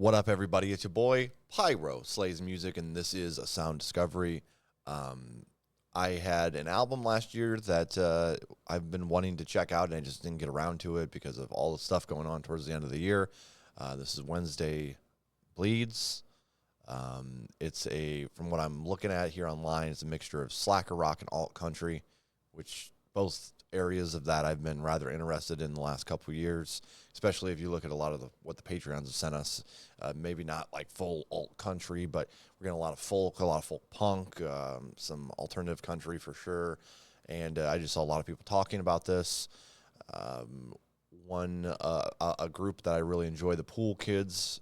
What up, everybody? It's your boy, Pyro Slays Music, and this is a Sound Discovery. I had an album last year that I've been wanting to check out, and I just didn't get around to it because of all the stuff going on towards the end of the year. This is Wednesday Bleeds. From what I'm looking at here online, it's a mixture of slacker rock and alt country, which both areas of that I've been rather interested in the last couple of years, especially if you look at a lot of what the Patreons have sent us. Maybe not like full alt country, but we're getting a lot of folk punk, some alternative country for sure. And I just saw a lot of people talking about this. A group that I really enjoy, the Pool Kids,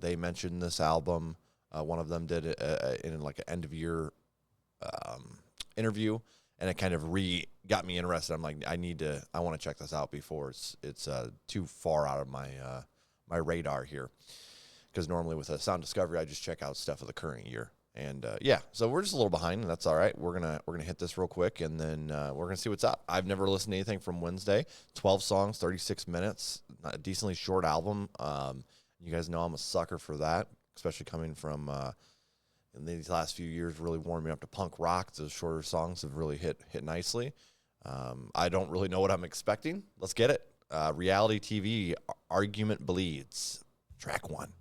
they mentioned this album. One of them did it in like an end of year interview, and it kind of got me interested. I'm like, I want to check this out before it's too far out of my my radar here. Because normally with a Sound Discovery, I just check out stuff of the current year. And so we're just a little behind, and that's all right. We're gonna hit this real quick, and then we're gonna see what's up. I've never listened to anything from Wednesday. 12 songs, 36 minutes, a decently short album. You guys know I'm a sucker for that, especially coming from in these last few years, really warming me up to punk rock. Those shorter songs have really hit nicely. I don't really know what I'm expecting. Let's get it. Reality TV, Argument Bleeds, track 1.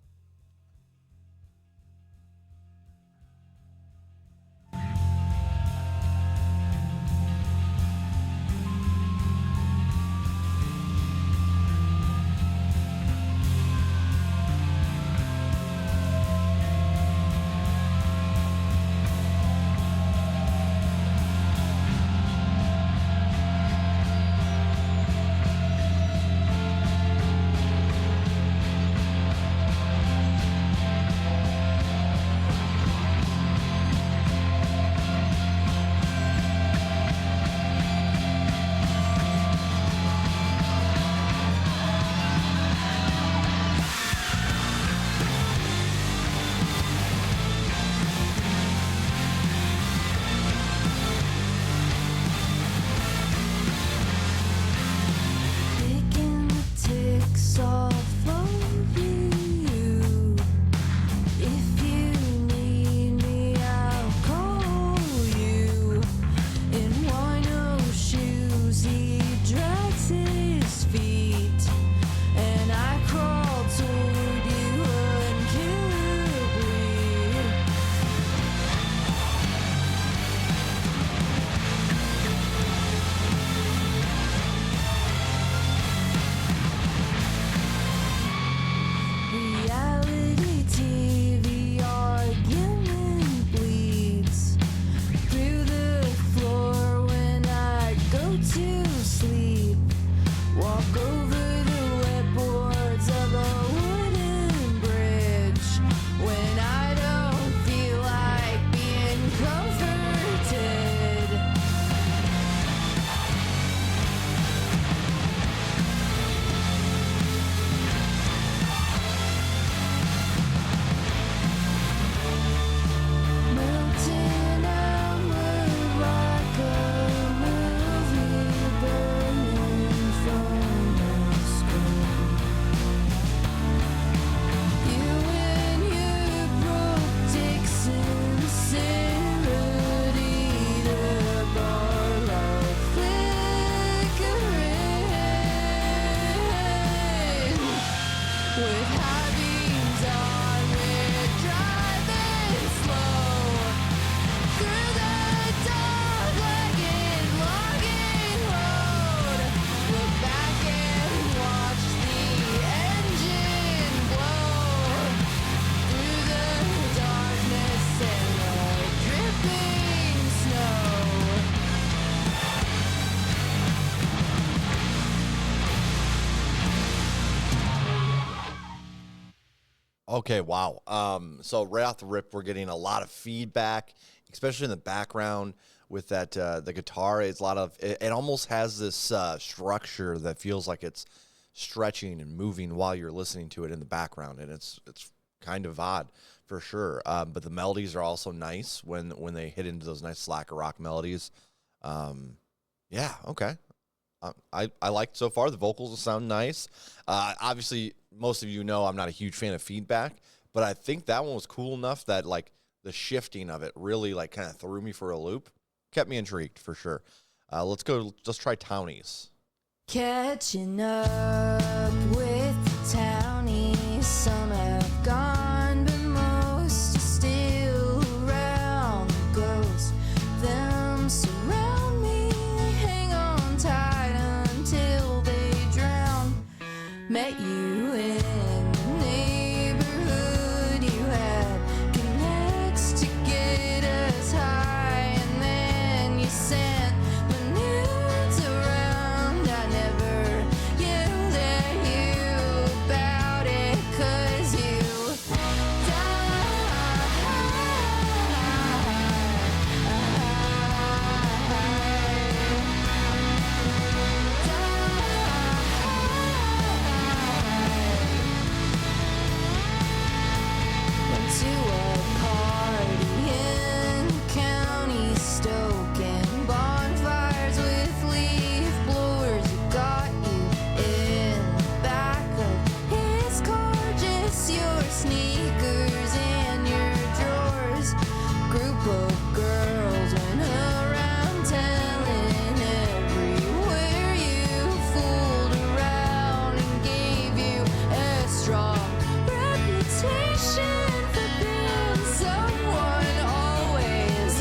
Okay, wow. So right off the rip, we're getting a lot of feedback, especially in the background with that the guitar. It's a lot of it almost has this structure that feels like it's stretching and moving while you're listening to it in the background, and it's kind of odd for sure. But the melodies are also nice when they hit into those nice slacker rock melodies. Yeah, okay. I like so far. The vocals sound nice. Obviously, most of you know I'm not a huge fan of feedback, but I think that one was cool enough that like the shifting of it really like kind of threw me for a loop, kept me intrigued for sure. Let's go. Let's try Townies. Catching up with the townies, some have gone, but most are still around. The ghosts of them surround me, hang on tight until they drown. Met you in the neighborhood, you had connects to get us high, and then you sent the nudes around. I never yelled at you about it, 'cause you went to a party in county, stoking bonfires with leaf blowers. You got you in the back of his car, just your sneakers and your drawers. Group of girls went around telling everywhere you fooled around and gave you a strong reputation for being someone always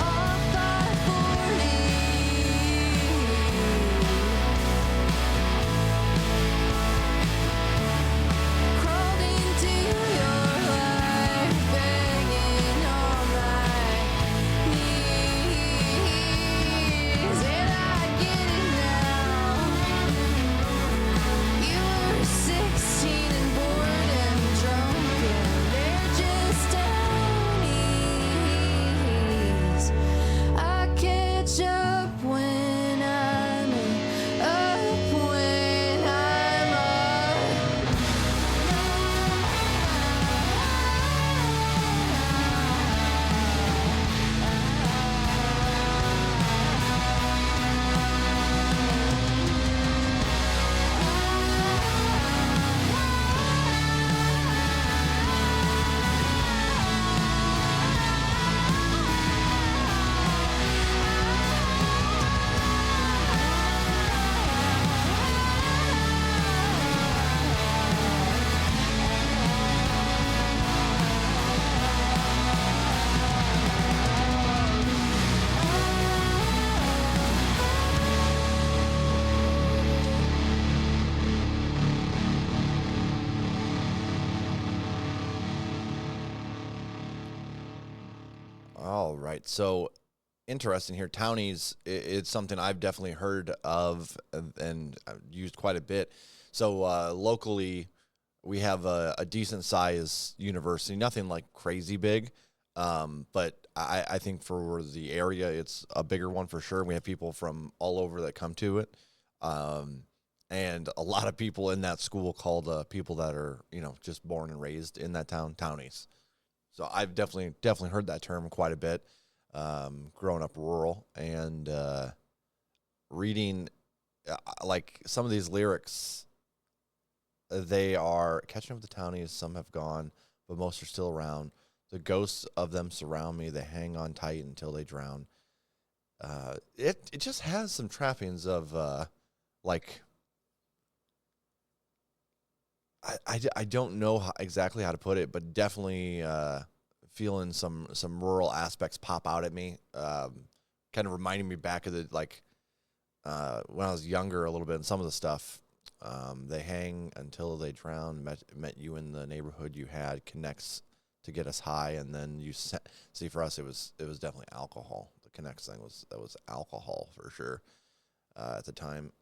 off 540. Crawled into your life, begging on my knees, and I get it now. You were 16 and bored and drunk, and they're just townies. I catch up when I'm up, when I'm up. All right. So interesting here. Townies, it's something I've definitely heard of and used quite a bit. So locally, we have a decent size university, nothing like crazy big. But I think for the area, it's a bigger one for sure. We have people from all over that come to it. And a lot of people in that school called people that are, just born and raised in that town, townies. So I've definitely heard that term quite a bit, growing up rural and reading like some of these lyrics. They are catching up with the townies. Some have gone, but most are still around. The ghosts of them surround me. They hang on tight until they drown. It just has some trappings of like I don't know exactly how to put it, but definitely feeling some rural aspects pop out at me. Kind of reminding me back of the when I was younger a little bit, and some of the stuff. They hang until they drown. Met you in the neighborhood you had, connects to get us high, and then you see for us it was definitely alcohol. The connects thing was alcohol for sure at the time.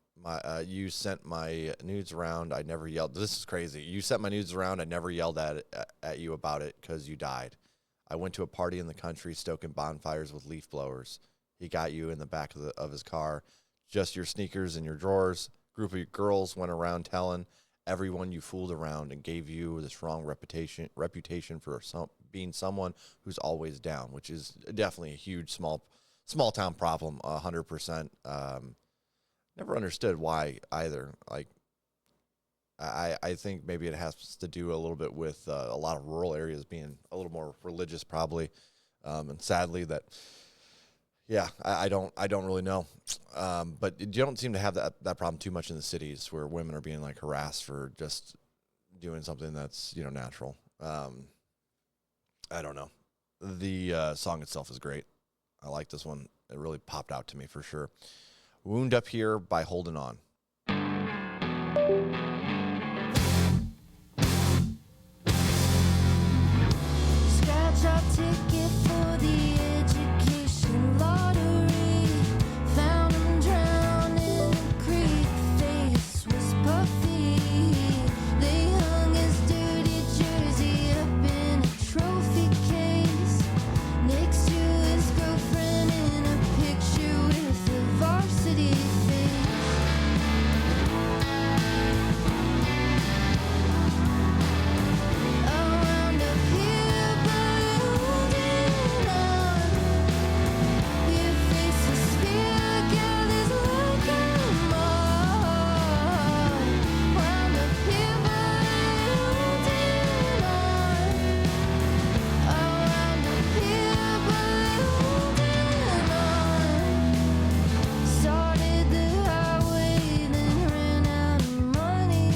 You sent my nudes around. I never yelled. This is crazy. You sent my nudes around. I never yelled at you about it because you died. I went to a party in the country, stoking bonfires with leaf blowers. He got you in the back of his car, just your sneakers and your drawers. Group of girls went around telling everyone you fooled around and gave you this wrong reputation for being someone who's always down, which is definitely a huge small town problem. 100%. Never understood why either. Like, I think maybe it has to do a little bit with a lot of rural areas being a little more religious, probably, and sadly that. Yeah, I don't really know, but you don't seem to have that problem too much in the cities where women are being like harassed for just doing something that's natural. I don't know. The song itself is great. I like this one. It really popped out to me for sure. Wound Up Here by Holding On. Scratch our ticket for the education lottery. Found him drowned in a creek. Face was puffy. They hung his dirty jersey up in a trophy case next to his girlfriend in a picture with a varsity face. Around up here, but holding on. Your face is fear, gathers like a moth. Wound up here, but holding on. Around up here, but holding on. Started the highway, then ran out of money.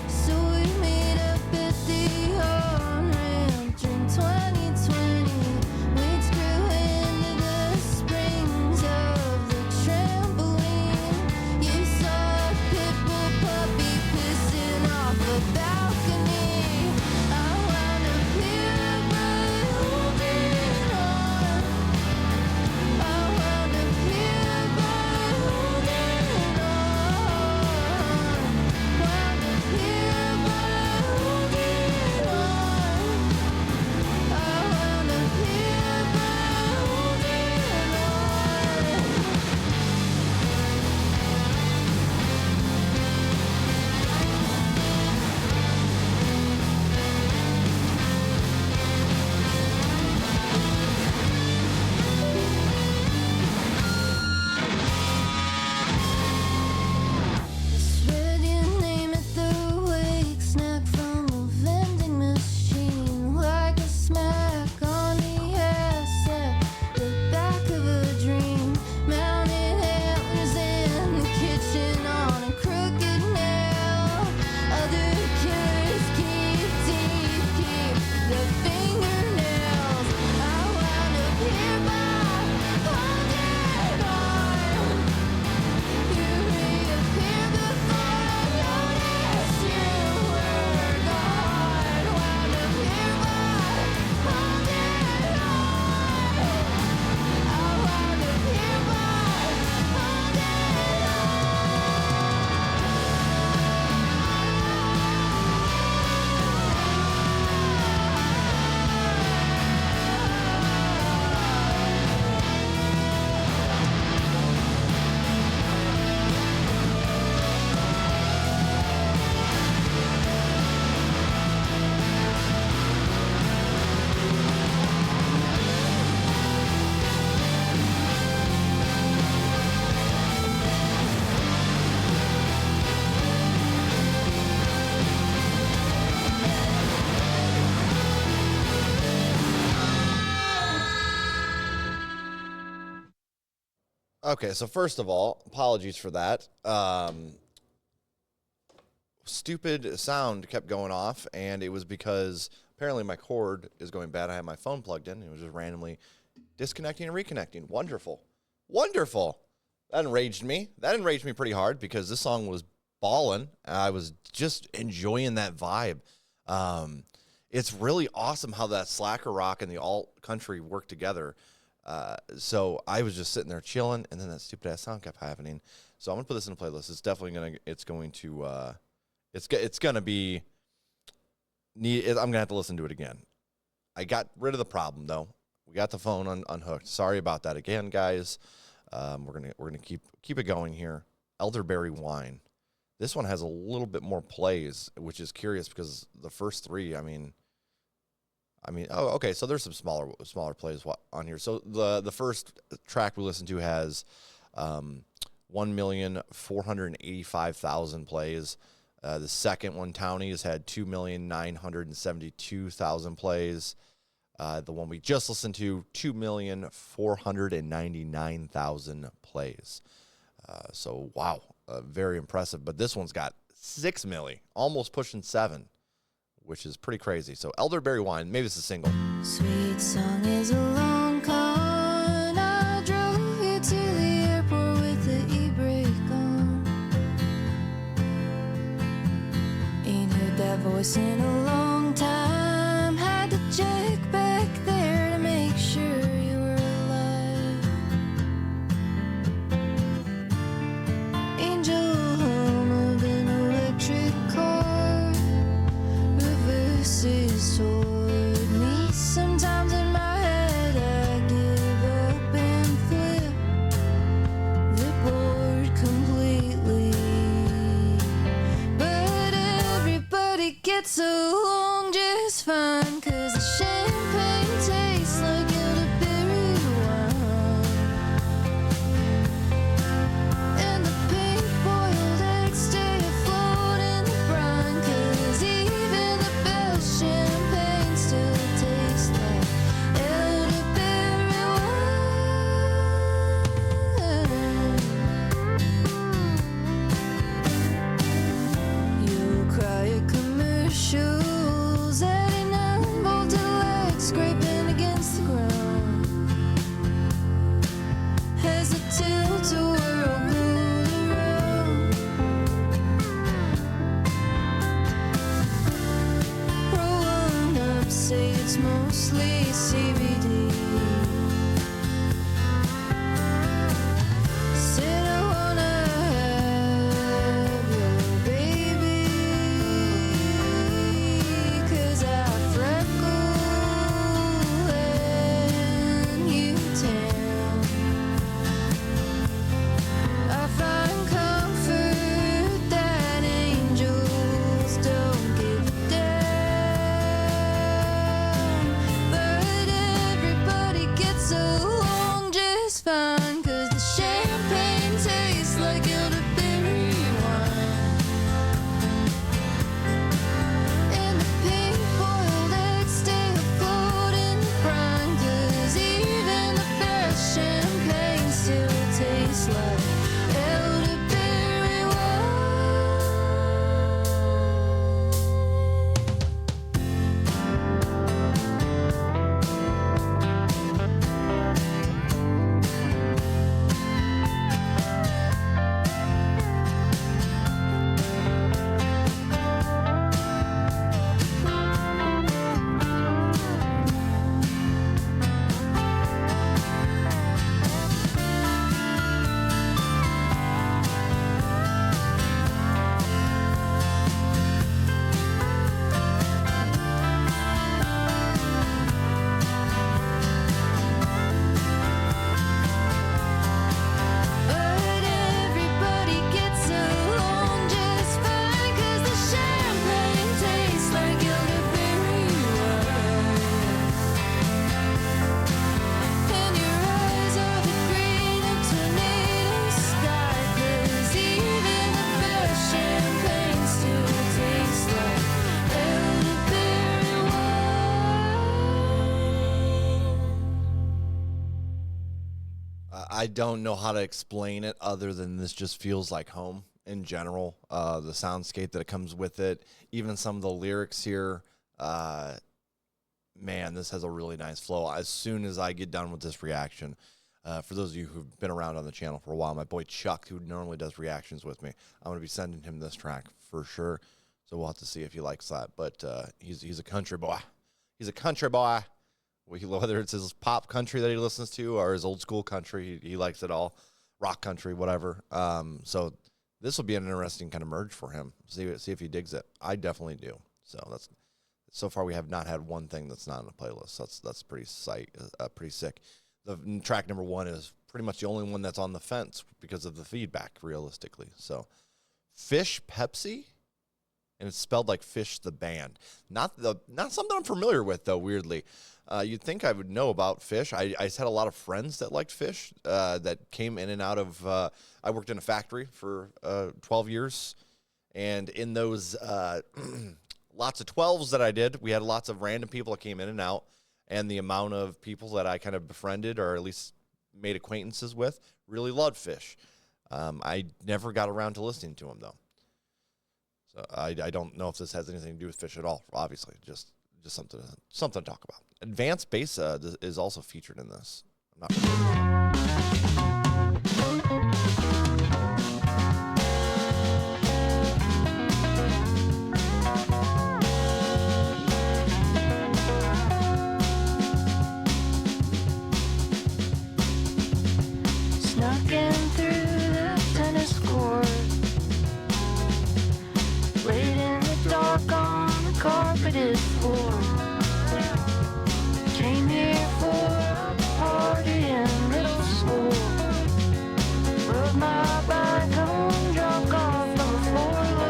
So we made up at the on-ramp, drink 2020. Weeds grew into the springs of the trampoline. You saw a pit bull puppy pissing off a balcony. I wound up here, but holding on. I wound up here, but holding on. Wound up here, but holding on. I wound up here, but holding on. Read your name at the wake, snack from a vending machine, like a smack on the ass at the back of a dream. Mounted antlers in the kitchen on a crooked nail. Other killers keep teeth, keep the fingernails. I wound up here by holding on. You reappeared before I noticed you were gone. Wound up here by holding on. I wound up here by Okay, so first of all, apologies for that. Stupid sound kept going off, and it was because apparently my cord is going bad. I had my phone plugged in, and it was just randomly disconnecting and reconnecting. Wonderful. Wonderful. That enraged me. That enraged me pretty hard because this song was ballin'. I was just enjoying that vibe. It's really awesome how that slacker rock and the alt country work together. So I was just sitting there chilling, and then that stupid ass sound kept happening. So I'm gonna put this in a playlist. It's definitely gonna be neat. I'm gonna have to listen to it again. I got rid of the problem though we got the phone unhooked. Sorry about that again, guys. We're gonna keep it going here. Elderberry wine. This one has a little bit more plays, which is curious because the first three, I mean, oh, okay. So there's some smaller plays on here. So the first track we listened to has 1,485,000 plays. The second one, Townies, had 2,972,000 plays. The one we just listened to, 2,499,000 plays. So wow, very impressive. But this one's got 6 milli, almost pushing 7. Which is pretty crazy. So Elderberry Wine, maybe it's a single. Sweet song is a long con. I drove you to the airport with the e-brake on. Ain't heard that voice in a long time. Had to check back there to make sure you were alive. Angel hum of an electric car reverses toward me. Sometimes in my head I give up and flip the board completely. But everybody gets along just fine, 'cause the champagne tastes like elderberry wine, and the pink boiled eggs stay afloat in the brine, 'cause even the best champagne still tastes like elderberry wine. You'll cry at commercials, 89-volt legs scraping against the ground as the tilt-a-whirl goes around. Roll up, say it's mostly CBD. Said I wanna have your baby, 'cause I freckle and you tan. I find comfort that angels don't give a damn. But everybody gets along just fine, 'cause the champagne tastes like elderberry wine, and the pink boiled eggs stay afloat in the brine, 'cause even the best champagne still tastes like elderberry wine. But everybody gets along just fine, 'cause the champagne tastes like elderberry wine, and your eyes are the green of tornado sky, 'cause even the best champagne still tastes like elderberry wine. I don't know how to explain it other than this just feels like home in general. The soundscape that comes with it, even some of the lyrics here. Man, this has a really nice flow. As soon as I get done with this reaction, for those of you who've been around on the channel for a while, my boy Chuck, who normally does reactions with me, I'm going to be sending him this track for sure. So we'll have to see if he likes that. But he's a country boy. He's a country boy. Whether it's his pop country that he listens to or his old school country, he likes it all. Rock country, whatever. So this will be an interesting kind of merge for him. See if he digs it. I definitely do. So So far, we have not had one thing that's not in the playlist. That's pretty sick. The track number 1 is pretty much the only one that's on the fence because of the feedback, realistically. So, Fish Pepsi, and it's spelled like Fish the band. Not something I'm familiar with though. Weirdly, you'd think I would know about Fish. I had a lot of friends that liked Fish that came in and out of. I worked in a factory for 12 years, and in those lots of 12s that I did, we had lots of random people that came in and out, and the amount of people that I kind of befriended or at least made acquaintances with really loved Fish. I never got around to listening to him, though. So I don't know if this has anything to do with Fish at all, obviously. Just something to talk about. Advanced Bass is also featured in this. I'm not sure. Snuck in through the tennis court, laid in the dark on the carpeted floor. Came here for a party in middle school. Rode my bike home drunk off of a four-wheel.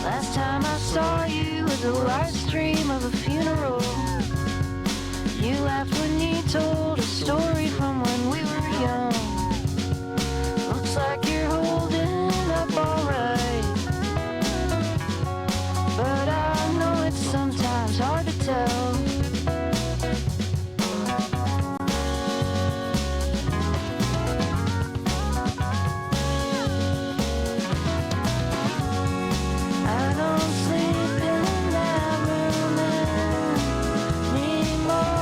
Last time I saw you was a live stream of a funeral. You laughed when you told a story from when we were young. Looks like you're holding up alright, but I know it's sometimes hard to tell. I don't sleep in that room anymore.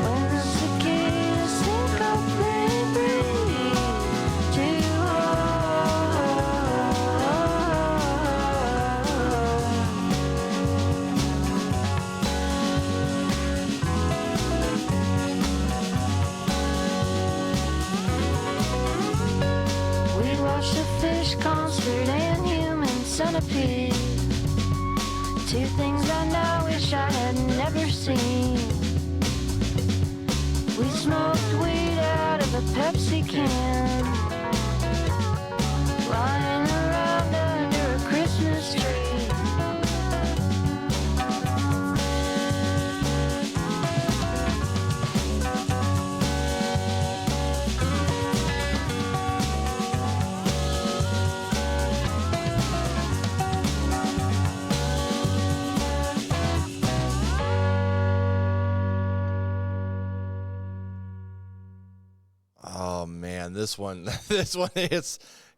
When the cicadas sink up, they breathe too hard. We watched a Fish concert and Human Centipede. Two things I now wish I had never seen. We smoked weed out of a Pepsi can, lying around under a Christmas tree. Oh man, this one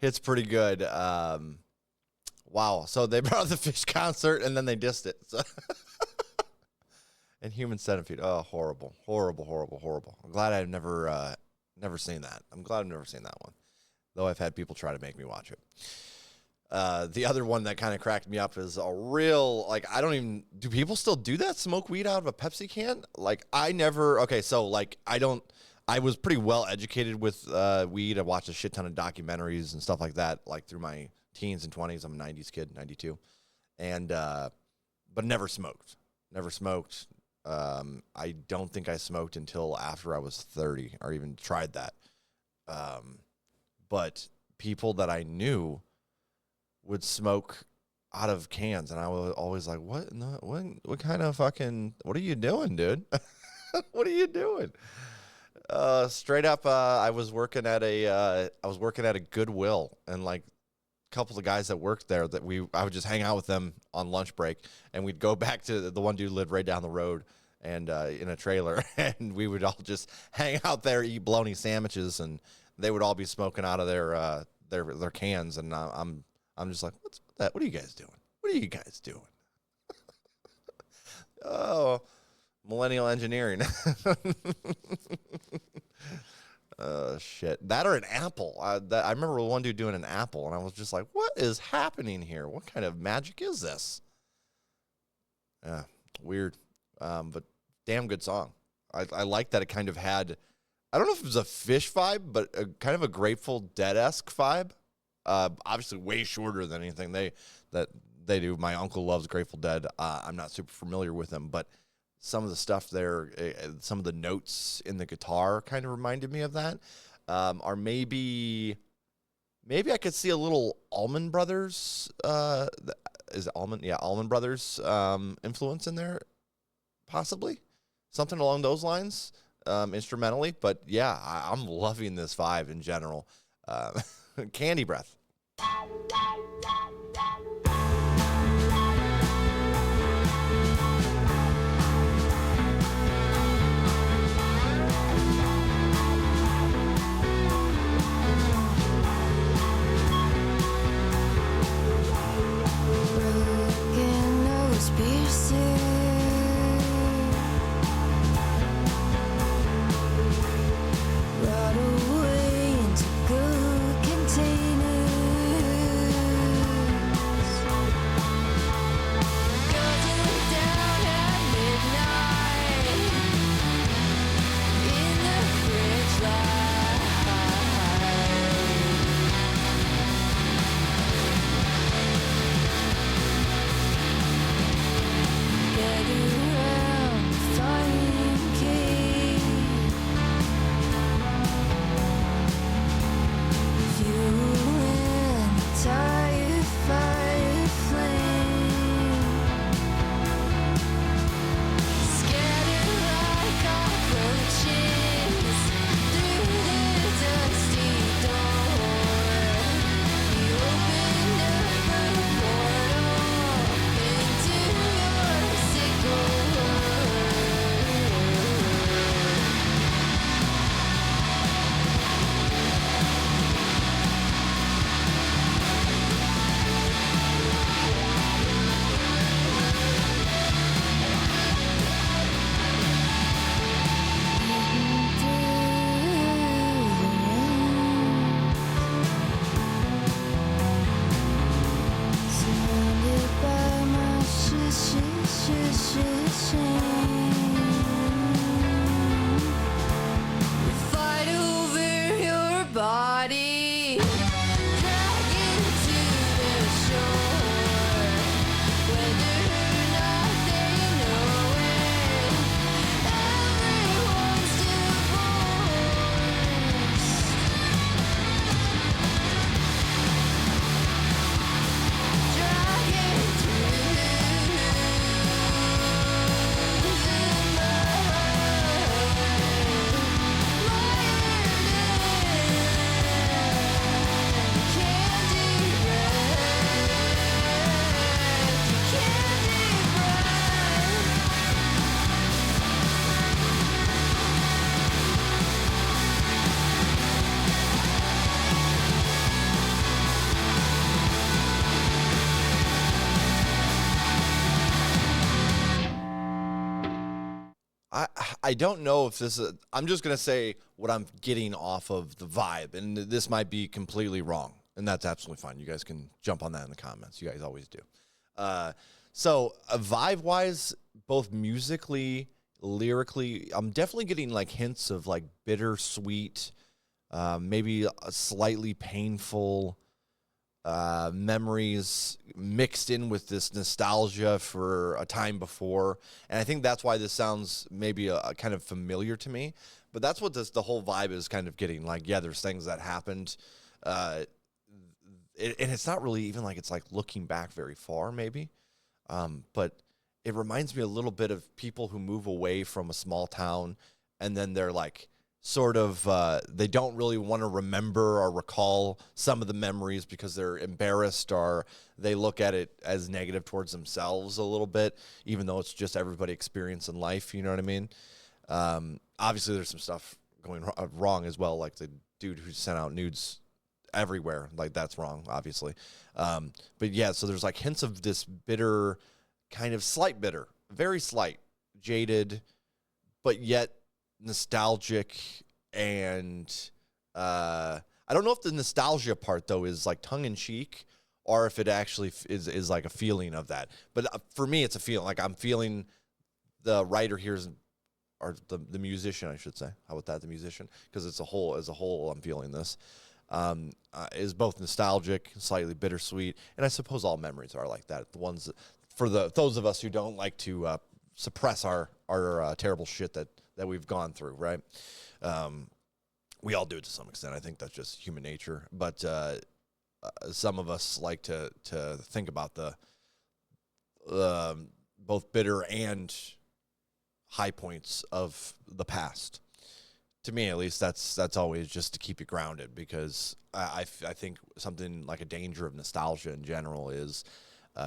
it's pretty good. Wow. So they brought the Fish concert and then they dissed it. So and Human Centipede. Oh, horrible. I'm glad I've never seen that. I'm glad I've never seen that one. Though I've had people try to make me watch it. The other one that kind of cracked me up is a real, like, I don't even, do people still do that? Smoke weed out of a Pepsi can? Like, I never, okay, so, like, I was pretty well educated with weed. I watched a shit ton of documentaries and stuff like that, like, through my teens and 20s. I'm a 90s kid, 92. And, but never smoked. I don't think I smoked until after I was 30 or even tried that. But people that I knew would smoke out of cans, and I was always like, what kind of fucking, what are you doing, dude? What are you doing? Straight up, I was working at a Goodwill, and like a couple of guys that worked there I would just hang out with them on lunch break, and we'd go back to the one dude lived right down the road and in a trailer, and we would all just hang out there, eat bologna sandwiches, and they would all be smoking out of their cans, and I'm just like, what's that? What are you guys doing? Oh, millennial engineering. Shit. That or an apple. I remember one dude doing an apple, and I was just like, what is happening here? What kind of magic is this? Yeah, weird. But damn good song. I like that it kind of had, I don't know if it was a Fish vibe, but a kind of a Grateful Dead-esque vibe. Obviously way shorter than anything they do. My uncle loves Grateful Dead. I'm not super familiar with them, but some of the stuff there, some of the notes in the guitar kind of reminded me of that. Or maybe I could see a little Allman Brothers, is it Allman? Yeah, Allman Brothers influence in there, possibly. Something along those lines, instrumentally. But yeah, I'm loving this vibe in general. Candy Breath. Broken nose piercing. Brought away into gold containers. Guzzling down at midnight in the fridge light. Get around the flying cave. Fueling the tired fire flame. Scattered like cockroaches through the dusty door. You opened up a portal into your sickle world. Surrounded by my fight over your body, drag into the shore. Whether or not they know it, everyone's divorced. Dragging through the I don't know if this is, I'm just going to say what I'm getting off of the vibe, and this might be completely wrong, and that's absolutely fine. You guys can jump on that in the comments. You guys always do. So vibe-wise, both musically, lyrically, I'm definitely getting like hints of like bittersweet, maybe a slightly painful memories mixed in with this nostalgia for a time before. And I think that's why this sounds maybe a kind of familiar to me. But that's what the whole vibe is kind of getting. Like, yeah, there's things that happened. And it's not really even like it's like looking back very far, maybe. But it reminds me a little bit of people who move away from a small town and then they're like, sort of, they don't really want to remember or recall some of the memories because they're embarrassed or they look at it as negative towards themselves a little bit, even though it's just everybody experiencing life, you know what I mean? Obviously, there's some stuff going wrong as well, like the dude who sent out nudes everywhere. Like, that's wrong, obviously. But yeah, so there's like hints of this bitter, kind of slight bitter, very slight, jaded, but yet nostalgic. And I don't know if the nostalgia part though is like tongue-in-cheek or if it actually is like a feeling of that. But for me, it's a feeling. Like, I'm feeling the writer here is the musician, I should say. How about that? The musician, because as a whole, I'm feeling this. Is both nostalgic, slightly bittersweet, and I suppose all memories are like that. The ones that, for those of us who don't like to suppress our terrible shit that we've gone through, right? We all do it to some extent. I think that's just human nature. But some of us like to think about the both bitter and high points of the past. To me, at least, that's always just to keep you grounded, because I think something like a danger of nostalgia in general is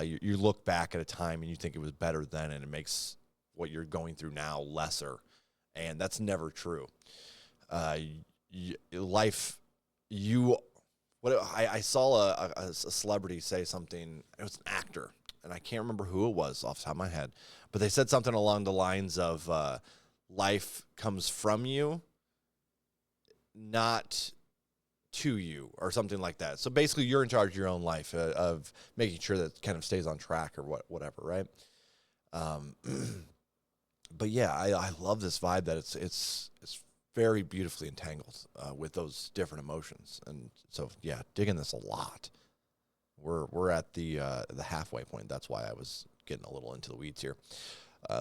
you look back at a time and you think it was better then, and it makes what you're going through now lesser, and that's never true. I saw a celebrity say something. It was an actor, and I can't remember who it was off the top of my head, but they said something along the lines of life comes from you, not to you, or something like that. So basically, you're in charge of your own life, of making sure that it kind of stays on track, or whatever, right? But yeah, I love this vibe that it's very beautifully entangled with those different emotions, and so yeah, digging this a lot. We're at the halfway point. That's why I was getting a little into the weeds here.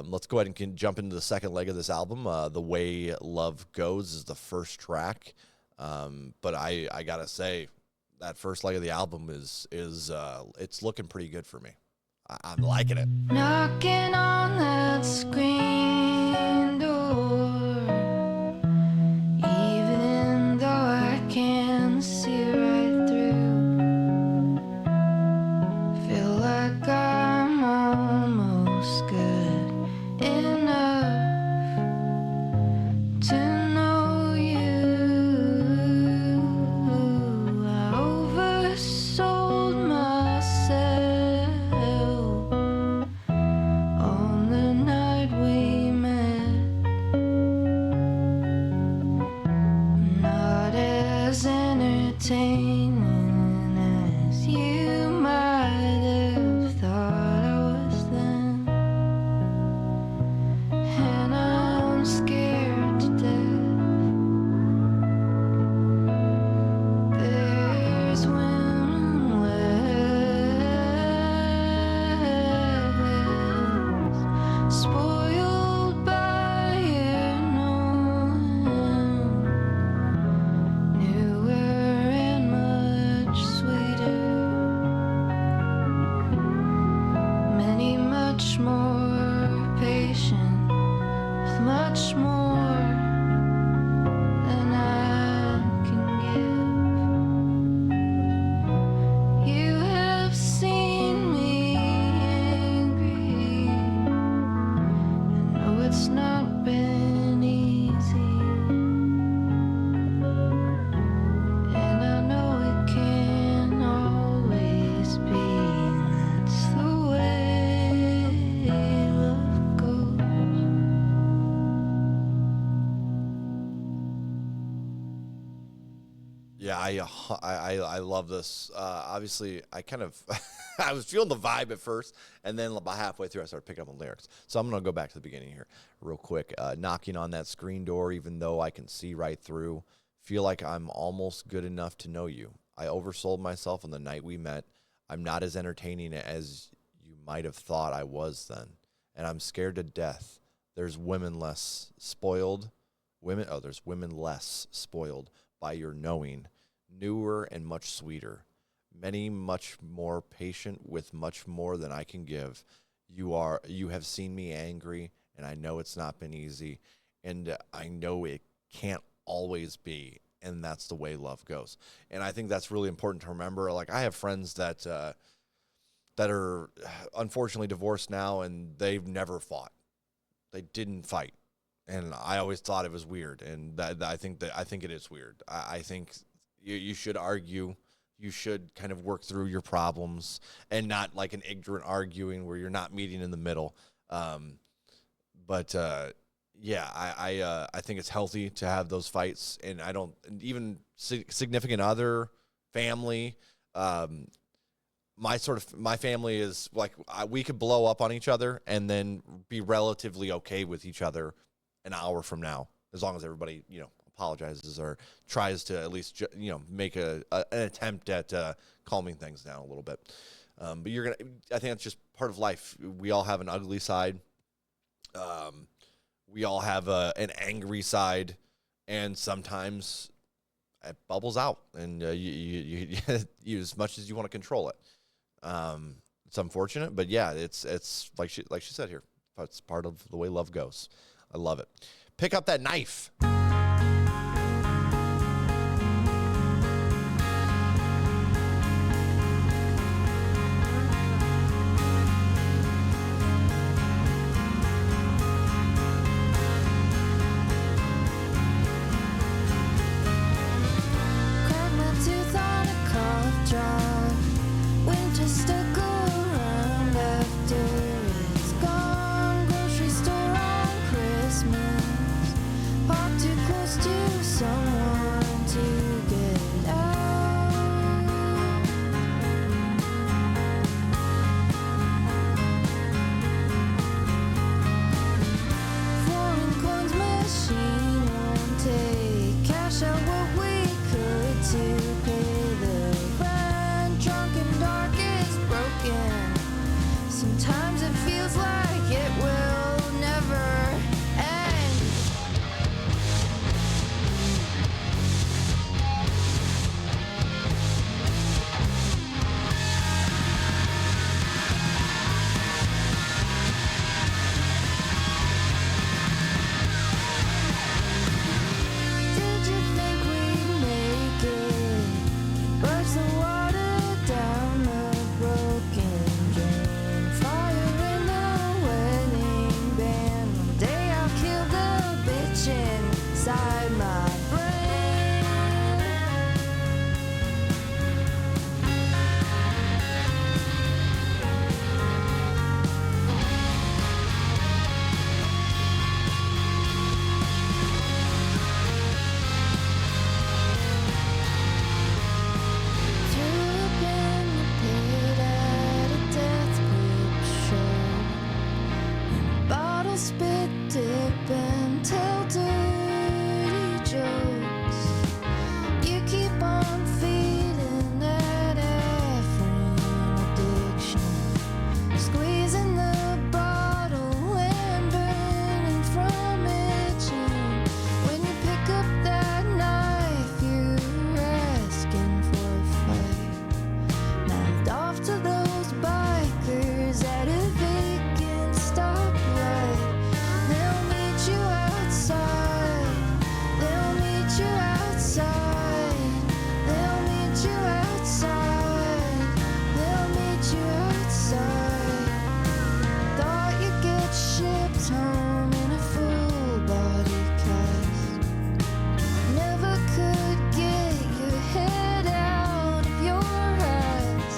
Let's go ahead and jump into the second leg of this album. The Way Love Goes is the first track, but I gotta say that first leg of the album is it's looking pretty good for me. I'm liking it. Knocking on that screen door, even though I can see right through. Feel like I'm almost good enough to know you. I oversold myself on the night we met. Not as entertaining as you might have thought I was then, and I'm scared to death. There's women less spoiled by your knowing, newer and much sweeter, many much more patient, with much more than I can give. You have seen me angry. I know it's not been easy, and I know it can't always be. That's the way love goes. Yeah, I love this. Obviously, I kind of I was feeling the vibe at first, and then about halfway through, I started picking up on lyrics. So I'm gonna go back to the beginning here, real quick. Knocking on that screen door, even though I can see right through. Feel like I'm almost good enough to know you. I oversold myself on the night we met. I'm not as entertaining as you might have thought I was then, and I'm scared to death. There's women less spoiled. There's women less spoiled by your knowing, newer and much sweeter, many much more patient with much more than I can give. You have seen me angry, and I know it's not been easy, and I know it can't always be, and that's the way love goes. And I think that's really important to remember. Like, I have friends that are unfortunately divorced now, and they've never fought. They didn't fight. And I always thought it was weird, and I think it is weird. I think you should argue, you should kind of work through your problems, and not like an ignorant arguing where you're not meeting in the middle. Yeah, I think it's healthy to have those fights, and I don't even significant other, family. My family is like, we could blow up on each other and then be relatively okay with each other an hour from now, as long as everybody, apologizes or tries to at least, make an attempt at calming things down a little bit. But I think that's just part of life. We all have an ugly side. We all have an angry side, and sometimes it bubbles out, and you as much as you want to control it. It's unfortunate, but yeah, it's like she said here. It's part of the way love goes. I love it. Pick up that knife. Crack my tooth on a cough drop. Winter stuck around after it's gone. Grocery store on Christmas. Pop too close to someone to get out. Foreign coins machine won't take cash out what we could to pay the rent. Drunk and dark is broken. Sometimes it feels like it will never end. Did you think we'd make it? Burst the water down the broken drain. Fire in the wedding band. One day I'll kill the bitch inside my brain. Threw up in the pit at a death grip show. Bottle spit, dip, and tell dirty jokes. You keep on feeding that effing addiction. Squeezing the bottle and burning from itching. When you pick up that knife, you're asking for a fight. Mouthed off to those bikers at a vacant stoplight. They'll meet you outside. They'll meet you outside. They'll meet you outside. They'll meet you outside. Thought you'd get shipped home in a full body cast. Never could get your head out of your ass.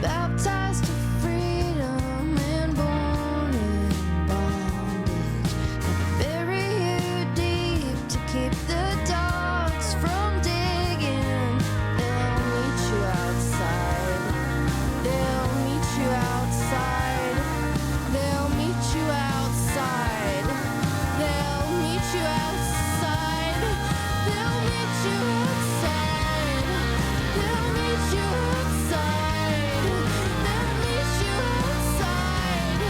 Baptized to freedom and born in bondage. And bury you deep to keep the dogs from digging. They'll meet you outside. They'll meet you outside. They'll meet you outside. They'll meet you outside. They'll meet you outside. They'll meet you outside. They'll meet you outside.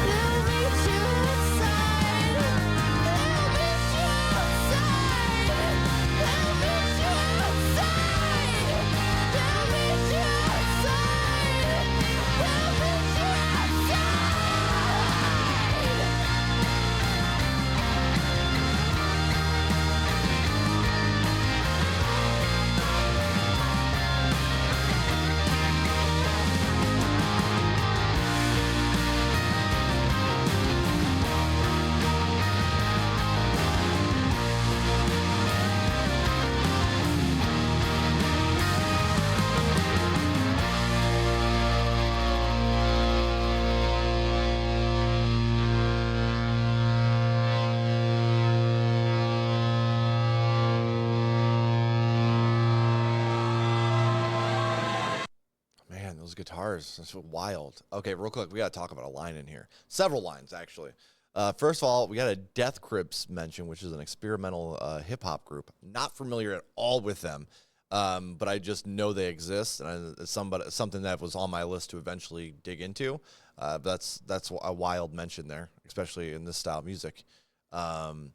They'll meet you outside. They'll meet you outside. They'll meet you outside. They'll meet you outside. They'll meet you outside. Man, those guitars, that's wild. Okay, real quick, we got to talk about a line in here. Several lines, actually. First of all, we got a Death Crips mention, which is an experimental hip hop group. Not familiar at all with them, but I just know they exist, and it's something that was on my list to eventually dig into. But that's a wild mention there, especially in this style of music. And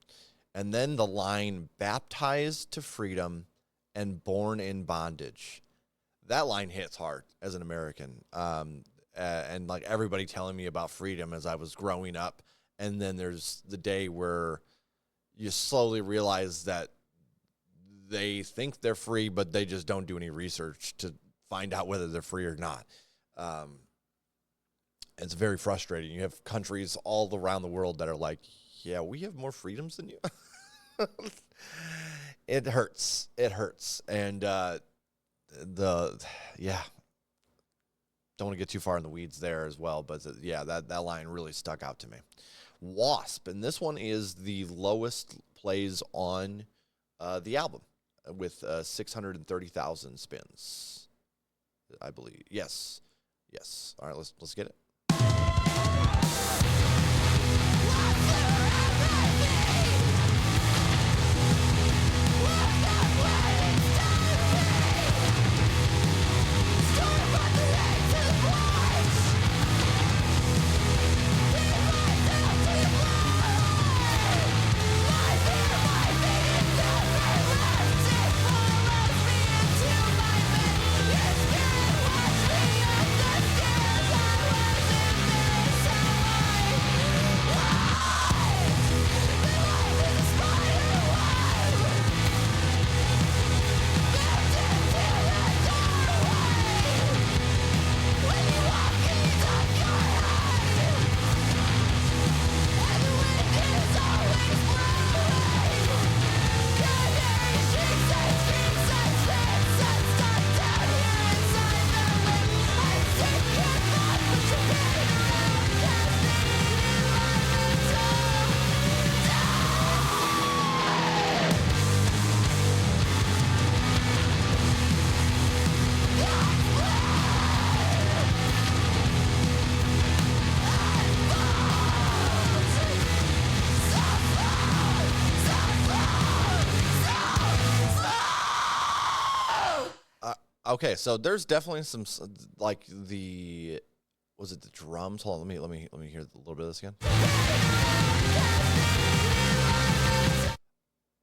then the line "baptized to freedom" and "born in bondage." That line hits hard as an American, and like everybody telling me about freedom as I was growing up. And then there's the day where you slowly realize that they think they're free, but they just don't do any research to find out whether they're free or not. It's very frustrating. You have countries all around the world that are like, yeah, we have more freedoms than you. It hurts. It hurts. And don't want to get too far in the weeds there as well, but that line really stuck out to me. Wasp, and this one is the lowest plays on the album with 630,000 spins, I believe. Yes. All right, let's get it. Okay, so there's definitely some like was it the drums? Hold on, let me hear a little bit of this again.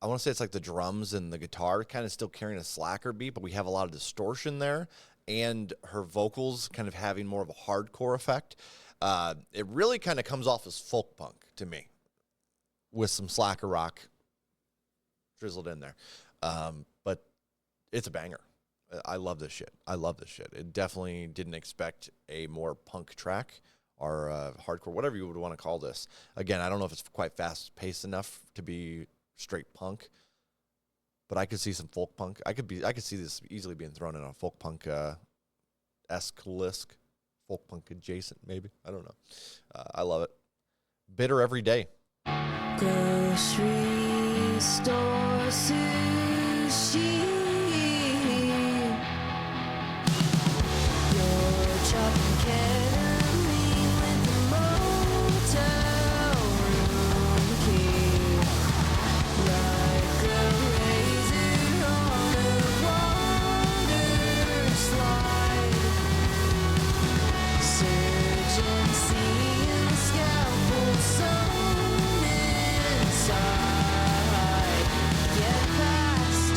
I want to say it's like the drums and the guitar kind of still carrying a slacker beat, but we have a lot of distortion there, and her vocals kind of having more of a hardcore effect. It really kind of comes off as folk punk to me, with some slacker rock drizzled in there. But it's a banger. I love this shit. It definitely didn't expect a more punk track or hardcore, whatever you would want to call this. Again, I don't know if it's quite fast-paced enough to be straight punk, but I could see some folk punk. I could see this easily being thrown in a folk punk esque list, folk punk adjacent, maybe. I don't know. I love it. Bitter every day. Grocery store sushi. Chopping ketamine with the motel room key, like a razor on a water slide. Surgeon seeing scalpel sewn inside. Get past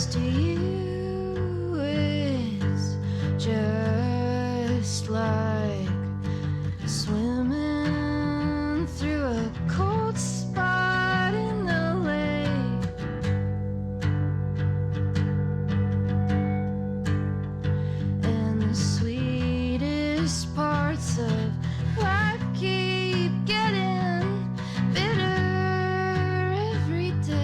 to you it's just like swimming through a cold spot in the lake. And the sweetest parts of life keep getting bitter every day.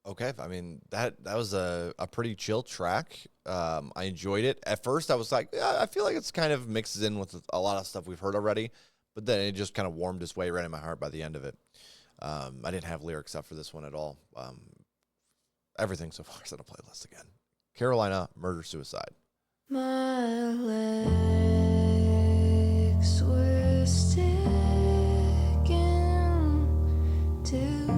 Okay, I mean that was a pretty chill track. I enjoyed it. At first, I was like, yeah, I feel like it's kind of mixes in with a lot of stuff we've heard already, but then it just kind of warmed its way right in my heart by the end of it. I didn't have lyrics up for this one at all. Everything so far is on a playlist again. Carolina, Murder Suicide. My legs were sticking to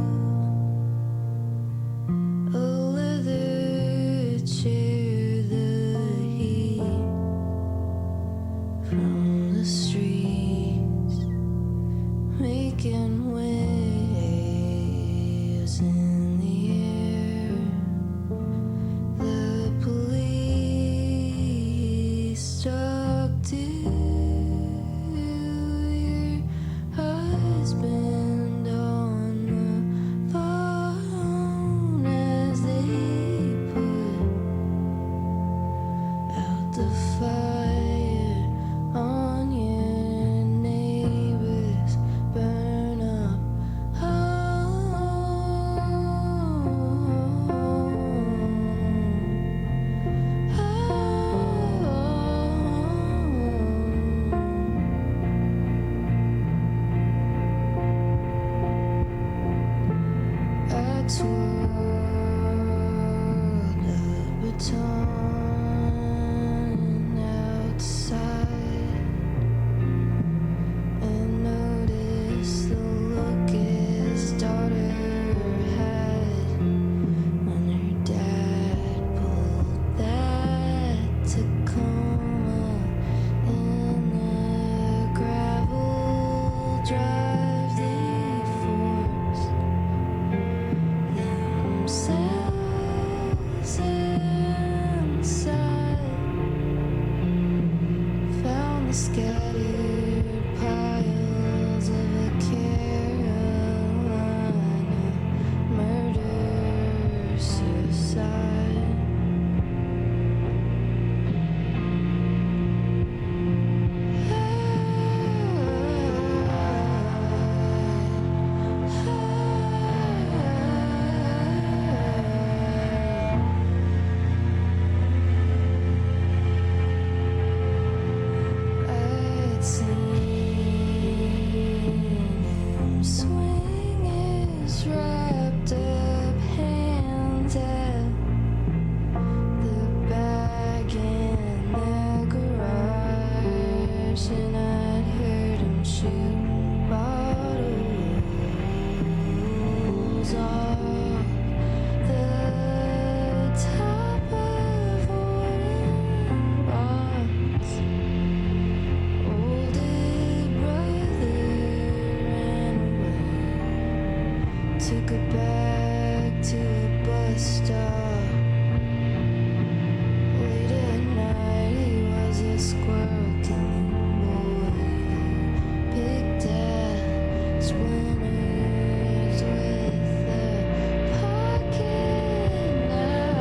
a leather chair, the heat from the streets making waves in the air. The police talk to your husband on the phone as they put out the fire on your neighbors, burn up I twirled a baton outside and noticed the look his daughter had when her dad pulled that Tacoma in the gravel drive they forced themselves inside. Found the scattered piles of a Carolina murder suicide. I'd seen him swing his wrapped up hands at the bag in the garage, and I'd heard him shoot bottles off the top of wooden box. Older brother ran away, took her back to a bus stop. Late at night, he was a squirrel killing boy. Picked at splinters with a pocket knife.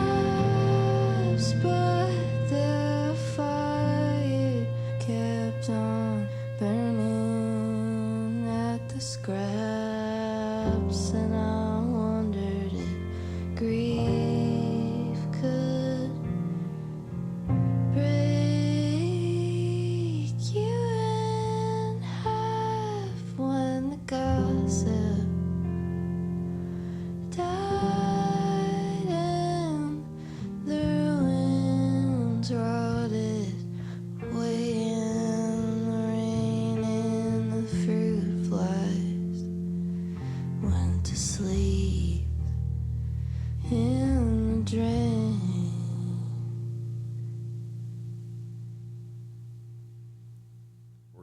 Collapsed, but the fire kept on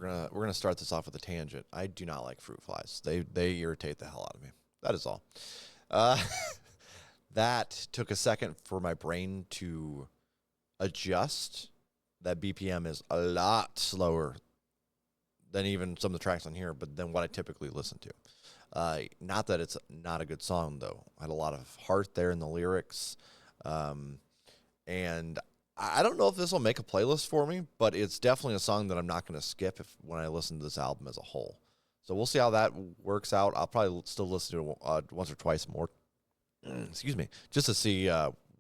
we're gonna start this off with a tangent. I do not like fruit flies. They irritate the hell out of me. That is all. Uh, that took a second for my brain to adjust. That BPM is a lot slower than even some of the tracks on here, but than what I typically listen to. Not that it's not a good song, though. I had a lot of heart there in the lyrics. And I don't know if this will make a playlist for me, but it's definitely a song that I'm not going to skip when I listen to this album as a whole. So we'll see how that works out. I'll probably still listen to it once or twice more. Excuse me, just to see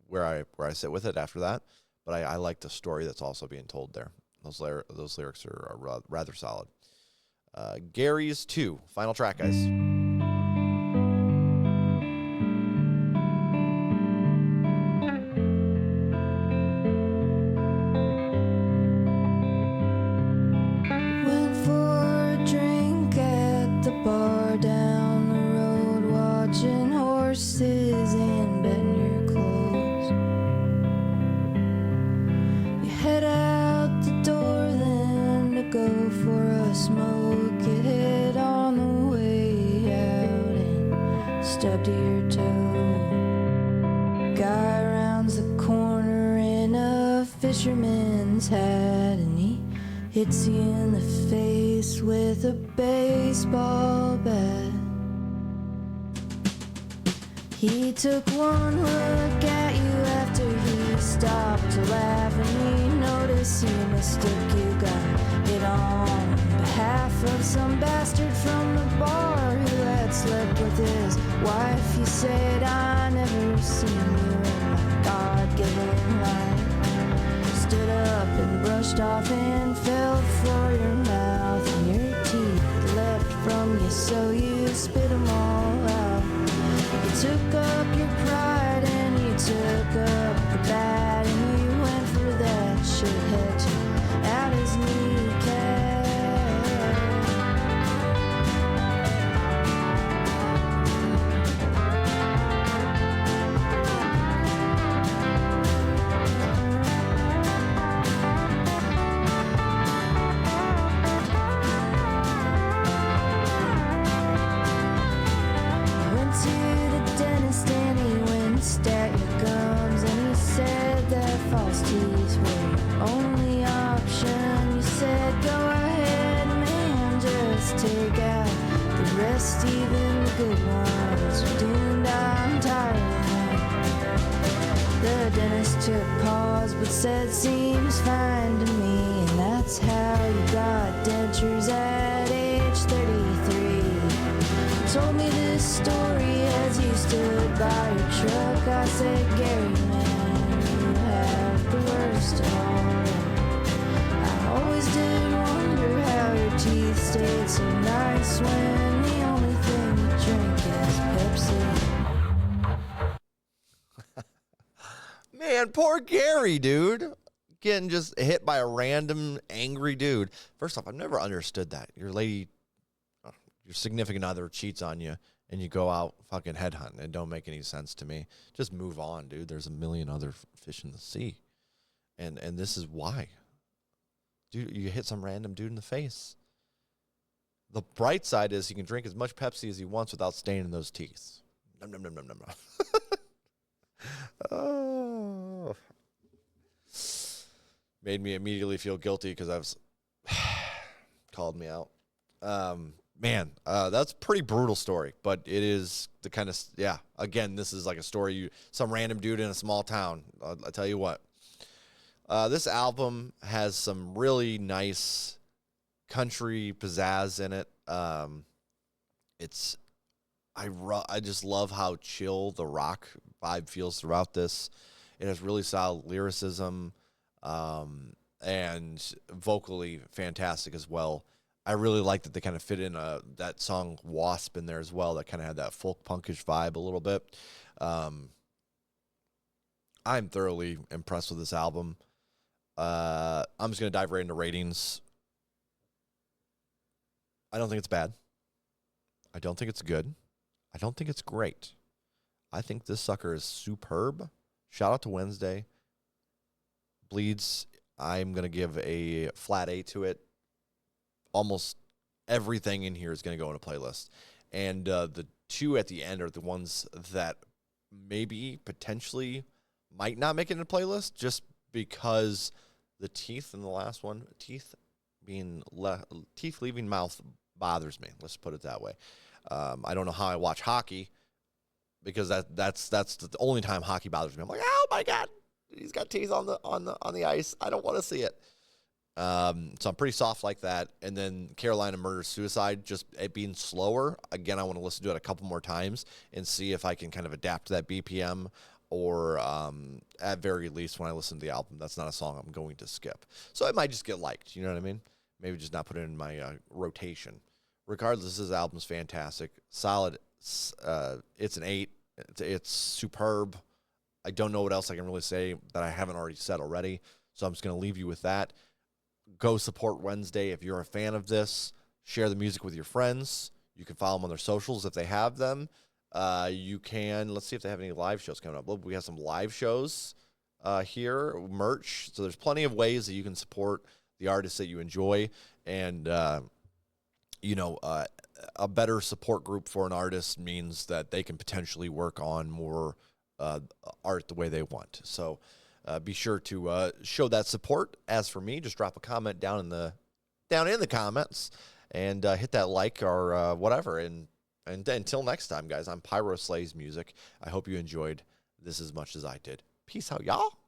where I sit with it after that. But I like the story that's also being told there. Those lyrics are rather solid. Gary's 2, final track, guys. Went for a drink at the bar down the road, watching horses and betting your clothes. You head out the door then to go for a smoke. You hit on the way out and stub to your toe. Guy rounds the corner in a fisherman's hat, and he hits you in the face with a baseball bat. He took one look at you after he stopped to laugh, and he noticed you mistook you, got it on behalf of some bastard from the bar who had slept with his wife. You said, I never seen you in my God-given life. Stood up and brushed off and felt for your mouth, and your teeth leapt from you, so you spit 'em all out. You took up your pride and you took up the bad, and you went for that shithead to out his kneecap. Went to the dentist and he winced at your gums, and he said that false teeth were your only option. You said, go ahead, man, just take out the rest, even the good ones. You're doomed, I'm tired of them. The dentist took pause but said, seems fine to me, and that's how you got dentures at age 33. Told me this story as you stood by your truck. I said, Gary, man, you have the worst of all. I always did wonder how your teeth stayed so nice when the only thing you drink is Pepsi. Man, poor Gary, dude. Getting just hit by a random angry dude. First off, I've never understood that. Your significant other cheats on you, and you go out fucking headhunting. It don't make any sense to me. Just move on, dude. There's a million other fish in the sea. And this is why. Dude, you hit some random dude in the face. The bright side is he can drink as much Pepsi as he wants without staining those teeth. Nom, nom, nom, nom, nom, nom. Oh. Made me immediately feel guilty because I was called me out. Man, that's a pretty brutal story, but it is the kind of, again, this is like a story, some random dude in a small town. I'll tell you what. This album has some really nice country pizzazz in it. I just love how chill the rock vibe feels throughout this. It has really solid lyricism, and vocally fantastic as well. I really like that they kind of fit in that song Wasp in there as well. That kind of had that folk punkish vibe a little bit. I'm thoroughly impressed with this album. I'm just going to dive right into ratings. I don't think it's bad. I don't think it's good. I don't think it's great. I think this sucker is superb. Shout out to Wednesday. Bleeds, I'm going to give a flat A to it. almost everything in here is going to go in a playlist. And the two at the end are the ones that maybe potentially might not make it in a playlist just because the teeth in the last one, teeth leaving mouth bothers me. Let's put it that way. I don't know how I watch hockey because that's the only time hockey bothers me. I'm like, oh my God, he's got teeth on the ice. I don't want to see it. So I'm pretty soft like that. And then Carolina Murder Suicide, just it being slower. Again, I want to listen to it a couple more times and see if I can kind of adapt to that BPM, or at very least when I listen to the album, that's not a song I'm going to skip. So it might just get liked. You know what I mean? Maybe just not put it in my rotation. Regardless, this album's fantastic. Solid. It's an 8. It's superb. I don't know what else I can really say that I haven't already said already. So I'm just going to leave you with that. Go support Wednesday. If you're a fan of this, share the music with your friends. You can follow them on their socials if they have them. You can, let's see if they have any live shows coming up. We have some live shows here, merch. So there's plenty of ways that you can support the artists that you enjoy. And, a better support group for an artist means that they can potentially work on more art the way they want. So be sure to show that support. As for me, just drop a comment down in the comments and hit that like or whatever. And until next time, guys, I'm Pyro Slays Music. I hope you enjoyed this as much as I did. Peace out, y'all.